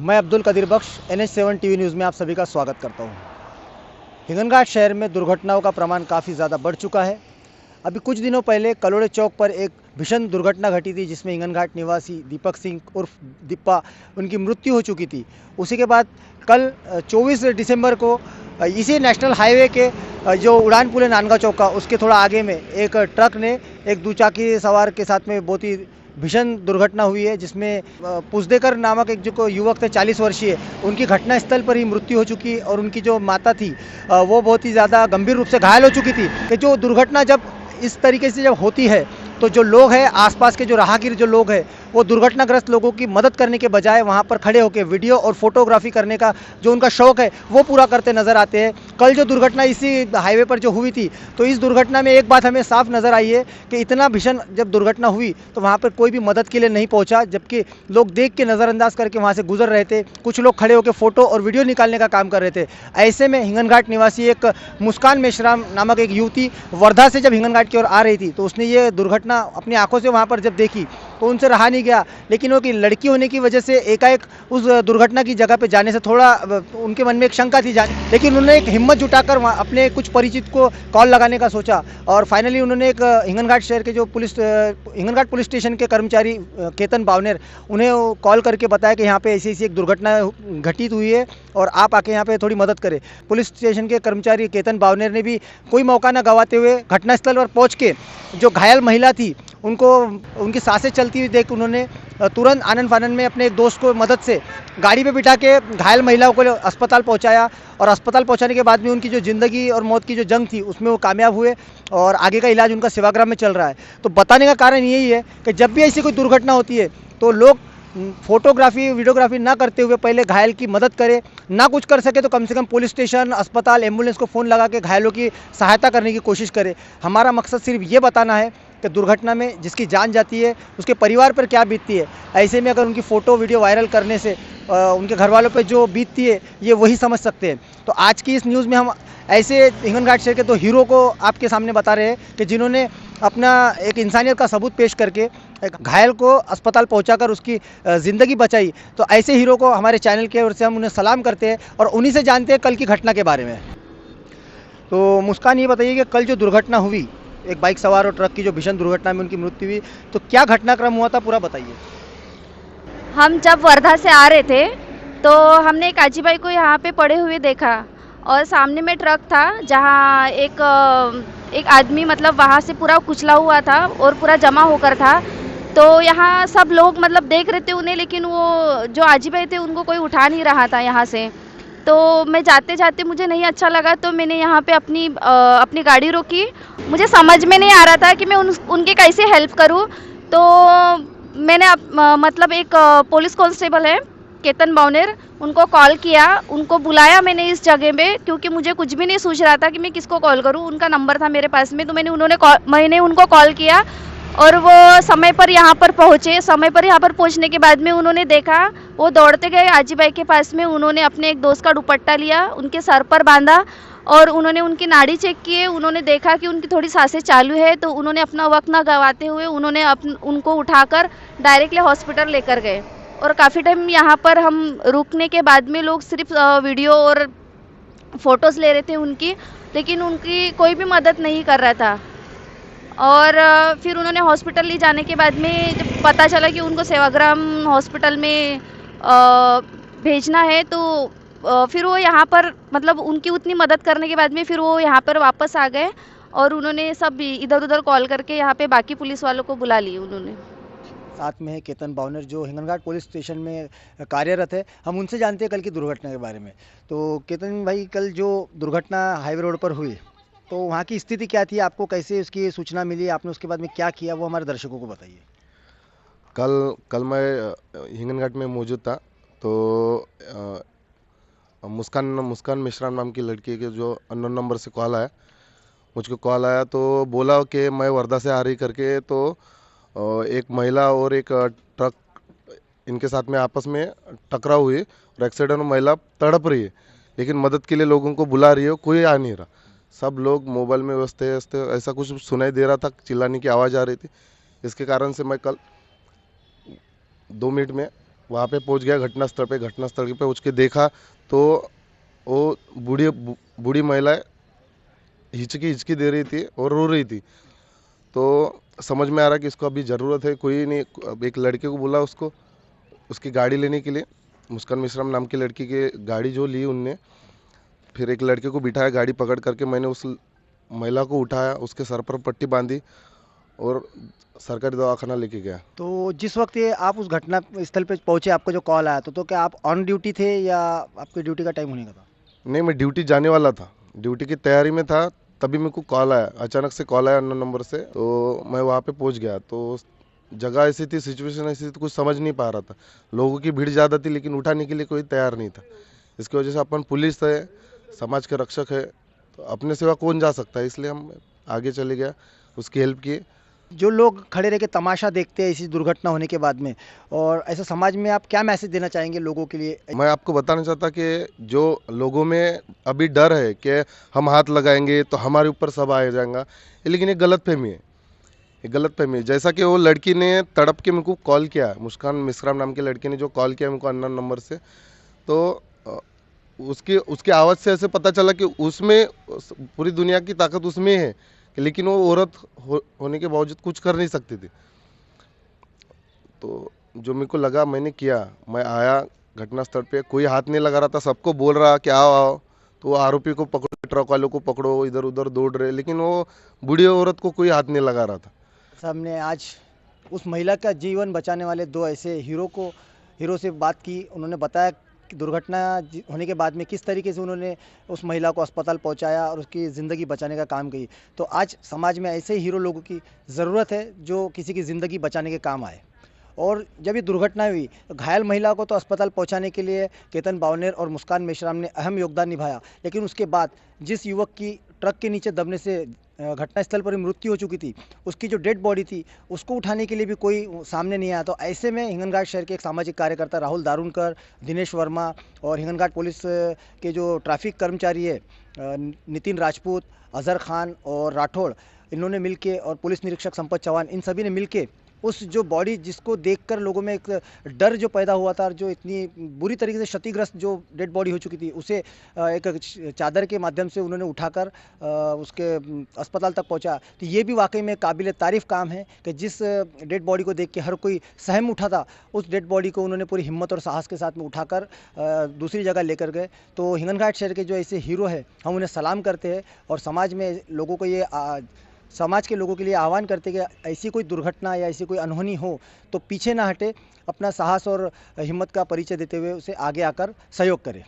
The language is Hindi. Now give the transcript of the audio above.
मैं अब्दुल कदीर बख्श NH7 टीवी न्यूज़ में आप सभी का स्वागत करता हूं। हिंगनघाट शहर में दुर्घटनाओं का प्रमाण काफ़ी ज़्यादा बढ़ चुका है। अभी कुछ दिनों पहले कलोड़े चौक पर एक भीषण दुर्घटना घटी थी जिसमें हिंगनघाट निवासी दीपक सिंह उर्फ दीप्पा उनकी मृत्यु हो चुकी थी। उसी के बाद कल 24 दिसंबर को इसी नेशनल हाईवे के जो उड़ान पुल है नांदगांव चौक का, उसके थोड़ा आगे में एक ट्रक ने एक दुचाकी सवार के साथ में बहुत ही भीषण दुर्घटना हुई है, जिसमें पुजदेकर नामक एक जो युवक थे 40 वर्षीय, उनकी घटनास्थल पर ही मृत्यु हो चुकी और उनकी जो माता थी वो बहुत ही ज़्यादा गंभीर रूप से घायल हो चुकी थी। कि जो दुर्घटना जब इस तरीके से जब होती है तो जो लोग हैं, आसपास के जो राहगीर जो लोग हैं, वो दुर्घटनाग्रस्त लोगों की मदद करने के बजाय वहाँ पर खड़े होकर वीडियो और फोटोग्राफी करने का जो उनका शौक़ है वो पूरा करते नज़र आते हैं। कल जो दुर्घटना इसी हाईवे पर जो हुई थी, तो इस दुर्घटना में एक बात हमें साफ नज़र आई है कि इतना भीषण जब दुर्घटना हुई तो वहाँ पर कोई भी मदद के लिए नहीं पहुँचा, जबकि लोग देख के नज़रअंदाज करके वहाँ से गुजर रहे थे। कुछ लोग खड़े होकर फ़ोटो और वीडियो निकालने का काम कर रहे थे। ऐसे में हिंगनघाट निवासी एक मुस्कान मेश्राम नामक एक युवती वर्धा से जब हिंगनघाट की ओर आ रही थी, तो उसने ये दुर्घटना अपनी आंखों से वहाँ पर जब देखी तो उनसे रहा नहीं गया। लेकिन वो कि लड़की होने की वजह से एकाएक उस दुर्घटना की जगह पे जाने से थोड़ा उनके मन में एक शंका थी लेकिन उन्होंने एक हिम्मत जुटाकर अपने कुछ परिचित को कॉल लगाने का सोचा और फाइनली उन्होंने एक हिंगनघाट शहर के जो हिंगनघाट पुलिस स्टेशन के कर्मचारी केतन बावनेर, उन्हें कॉल करके बताया कि यहाँ पे ऐसी ऐसी एक दुर्घटना घटित हुई है और आप आके यहाँ पे थोड़ी मदद करें। पुलिस स्टेशन के कर्मचारी केतन बावनेर ने भी कोई मौका न गंवाते हुए घटनास्थल पर पहुँच के जो घायल महिला थी उनको उनकी सांसें चलती हुई देख उन्होंने तुरंत आनन फानन में अपने एक दोस्त को मदद से गाड़ी पे बिठा के घायल महिलाओं को अस्पताल पहुंचाया और अस्पताल पहुंचाने के बाद में उनकी जो ज़िंदगी और मौत की जो जंग थी उसमें वो कामयाब हुए और आगे का इलाज उनका सेवाग्राम में चल रहा है। तो बताने का कारण यही है कि जब भी ऐसी कोई दुर्घटना होती है तो लोग फोटोग्राफी वीडियोग्राफी ना करते हुए पहले घायल की मदद करें। ना कुछ कर सके तो कम से कम पुलिस स्टेशन, अस्पताल, एम्बुलेंस को फ़ोन लगा के घायलों की सहायता करने की कोशिश करें। हमारा मकसद सिर्फ ये बताना है कि दुर्घटना में जिसकी जान जाती है उसके परिवार पर क्या बीतती है। ऐसे में अगर उनकी फ़ोटो वीडियो वायरल करने से उनके घर वालों पर जो बीतती है ये वही समझ सकते हैं। तो आज की इस न्यूज़ में हम ऐसे हिंगनघाट शहर के दो हीरो को आपके सामने बता रहे हैं कि जिन्होंने अपना एक इंसानियत का सबूत पेश करके एक घायल को अस्पताल पहुंचाकर उसकी ज़िंदगी बचाई। तो ऐसे हीरो को हमारे चैनल की ओर से हम उन्हें सलाम करते हैं और उन्हीं से जानते हैं कल की घटना के बारे में। तो मुस्कान, ये बताइए कि कल जो दुर्घटना हुई, एक बाइक सवार और ट्रक की जो भीषण दुर्घटना में उनकी मृत्यु हुई, तो क्या घटनाक्रम हुआ था, पूरा बताइए। हम जब वर्धा से आ रहे थे तो हमने एक आजी बाई को यहाँ पे पड़े हुए देखा और सामने में ट्रक था जहाँ एक आदमी मतलब वहाँ से पूरा कुचला हुआ था और पूरा जमा होकर था। तो यहाँ सब लोग मतलब देख रहे थे उन्हें, लेकिन वो जो आजी बाई थे उनको कोई उठा नहीं रहा था यहाँ से। तो मैं जाते जाते मुझे नहीं अच्छा लगा तो मैंने यहाँ पे अपनी गाड़ी रोकी। मुझे समझ में नहीं आ रहा था कि मैं उनके कैसे हेल्प करूँ। तो मैंने मतलब एक पुलिस कांस्टेबल है केतन बावनेर, उनको कॉल किया, उनको बुलाया मैंने इस जगह में, क्योंकि मुझे कुछ भी नहीं सूझ रहा था कि मैं किसको कॉल करूं। उनका नंबर था मेरे पास में, तो मैंने उनको कॉल किया और वो समय पर यहाँ पर पहुँचे। समय पर यहाँ पर पहुँचने के बाद में उन्होंने देखा, वो दौड़ते गए आजी बाई के पास में। उन्होंने अपने एक दोस्त का दुपट्टा लिया, उनके सर पर बांधा और उन्होंने उनकी नाड़ी चेक किए। उन्होंने देखा कि उनकी थोड़ी सांसें चालू है, तो उन्होंने अपना वक्त ना गंवाते हुए उन्होंने उनको उठाकर डायरेक्टली हॉस्पिटल लेकर गए। और काफ़ी टाइम यहाँ पर हम रुकने के बाद में लोग सिर्फ वीडियो और फ़ोटोज़ ले रहे थे उनकी, लेकिन उनकी कोई भी मदद नहीं कर रहा था। और फिर उन्होंने हॉस्पिटल ले जाने के बाद में जब पता चला कि उनको सेवाग्राम हॉस्पिटल में भेजना है, तो फिर वो यहाँ पर मतलब उनकी उतनी मदद करने के बाद में फिर वो यहाँ पर वापस आ गए और उन्होंने सब इधर उधर कॉल करके यहाँ पे बाकी पुलिस वालों को बुला लिए उन्होंने। साथ में है केतन बावनेर जो हिंगनघाट पुलिस स्टेशन में कार्यरत है। हम उनसे जानते हैं कल की दुर्घटना के बारे में। तो केतन भाई, कल जो दुर्घटना हाईवे रोड पर हुई तो वहाँ की स्थिति क्या थी, आपको कैसे उसकी सूचना मिली, आपने उसके बाद में क्या किया, वो हमारे दर्शकों को बताइए। कल मैं हिंगनघाट में मौजूद था। तो मुस्कान मेश्राम नाम की लड़की के जो अननोन नंबर से कॉल आया, मुझको कॉल आया तो बोला कि मैं वर्धा से आ रही करके। तो एक महिला और एक ट्रक इनके साथ में आपस में टकराव हुई और एक्सीडेंट में महिला तड़प रही है, लेकिन मदद के लिए लोगों को बुला रही है, कोई आ नहीं रहा। सब लोग मोबाइल में व्यस्त ऐसा कुछ सुनाई दे रहा था, चिल्लाने की आवाज़ आ रही थी। इसके कारण से मैं कल 2 मिनट में वहाँ पे पहुँच गया घटनास्थल पे। घटनास्थल पे पहुँच के देखा तो वो बूढ़ी महिला हिचकी हिचकी दे रही थी और रो रही थी। तो समझ में आ रहा कि इसको अभी ज़रूरत है। कोई नहीं, अब एक लड़के को बोला उसको उसकी गाड़ी लेने के लिए। मुस्कान मिश्राम नाम की लड़की की गाड़ी जो ली उनने, फिर एक लड़के को बिठाया, गाड़ी पकड़ करके मैंने उस महिला को उठाया, उसके सर पर पट्टी बांधी और सरकारी दवाखाना लेके गया। तो जिस वक्त ये आप उस घटना स्थल पे पहुंचे, आपको जो कॉल आया तो क्या आप ऑन ड्यूटी थे या आपकी ड्यूटी का टाइम होने का था? नहीं, मैं ड्यूटी जाने वाला था, ड्यूटी की तैयारी में था, तभी मेरे को कॉल आया, अचानक से कॉल आया अननोन नंबर से। तो मैं वहाँ पे पहुँच गया। तो जगह ऐसी थी, सिचुएशन ऐसी थी, तो कुछ समझ नहीं पा रहा था। लोगों की भीड़ ज़्यादा थी लेकिन उठाने के लिए कोई तैयार नहीं था। इसकी वजह से अपन पुलिस है, समाज के रक्षक है, तो अपने सिवा कौन जा सकता है, इसलिए हम आगे चले गया, उसकी हेल्प की। जो लोग खड़े रह के तमाशा देखते हैं इसी दुर्घटना होने के बाद में, और ऐसे समाज में आप क्या मैसेज देना चाहेंगे लोगों के लिए? मैं आपको बताना चाहता कि जो लोगों में अभी डर है कि हम हाथ लगाएंगे तो हमारे ऊपर सब आ जाएगा, लेकिन ये गलतफहमी है। ये गलतफहमी है। जैसा कि वो लड़की ने तड़प के मेरे को कॉल किया, मुस्कान मिश्राम नाम की लड़की ने जो कॉल किया मेरे को अननोन नंबर से, तो उसकी उसकी आवाज़ से ऐसे पता चला कि उसमें पूरी दुनिया की ताकत उसमें है, लेकिन वो औरत होने के बावजूद कुछ कर नहीं सकती थी। तो जो मेरे को लगा मैंने किया। मैं आया घटनास्थल पे, कोई हाथ नहीं लगा रहा था, सबको बोल रहा कि आओ आओ। तो वो आरोपी को पकड़ो, ट्रक वालों को पकड़ो, इधर उधर दौड़ रहे, लेकिन वो बूढ़ी औरत को कोई हाथ नहीं लगा रहा था। हमने आज उस महिला का जीवन बचाने वाले दो ऐसे हीरो से बात की। उन्होंने बताया कि दुर्घटना होने के बाद में किस तरीके से उन्होंने उस महिला को अस्पताल पहुंचाया और उसकी ज़िंदगी बचाने का काम की। तो आज समाज में ऐसे हीरो लोगों की ज़रूरत है जो किसी की ज़िंदगी बचाने के काम आए। और जब ये दुर्घटना हुई तो घायल महिला को तो अस्पताल पहुंचाने के लिए केतन बावनेर और मुस्कान मेश्राम ने अहम योगदान निभाया, लेकिन उसके बाद जिस युवक की ट्रक के नीचे दबने से घटनास्थल पर ही मृत्यु हो चुकी थी, उसकी जो डेड बॉडी थी उसको उठाने के लिए भी कोई सामने नहीं आया। तो ऐसे में हिंगनघाट शहर के एक सामाजिक कार्यकर्ता राहुल दारुणकर, दिनेश वर्मा और हिंगनघाट पुलिस के जो ट्रैफिक कर्मचारी है नितिन राजपूत, अजहर खान और राठौड़, इन्होंने मिलके, और पुलिस निरीक्षक संपत चौहान, इन सभी ने मिलके उस जो बॉडी जिसको देखकर लोगों में एक डर जो पैदा हुआ था और जो इतनी बुरी तरीके से क्षतिग्रस्त जो डेड बॉडी हो चुकी थी, उसे एक चादर के माध्यम से उन्होंने उठाकर उसके अस्पताल तक पहुंचा। तो ये भी वाकई में काबिल तारीफ़ काम है कि जिस डेड बॉडी को देख के हर कोई सहम उठा था, उस डेड बॉडी को उन्होंने पूरी हिम्मत और साहस के साथ में उठाकर दूसरी जगह लेकर गए। तो हिंगनघाट शहर के जो ऐसे हीरो हैं, हम उन्हें सलाम करते हैं और समाज में लोगों को समाज के लोगों के लिए आह्वान करते कि ऐसी कोई दुर्घटना या ऐसी कोई अनहोनी हो तो पीछे ना हटे, अपना साहस और हिम्मत का परिचय देते हुए उसे आगे आकर सहयोग करें।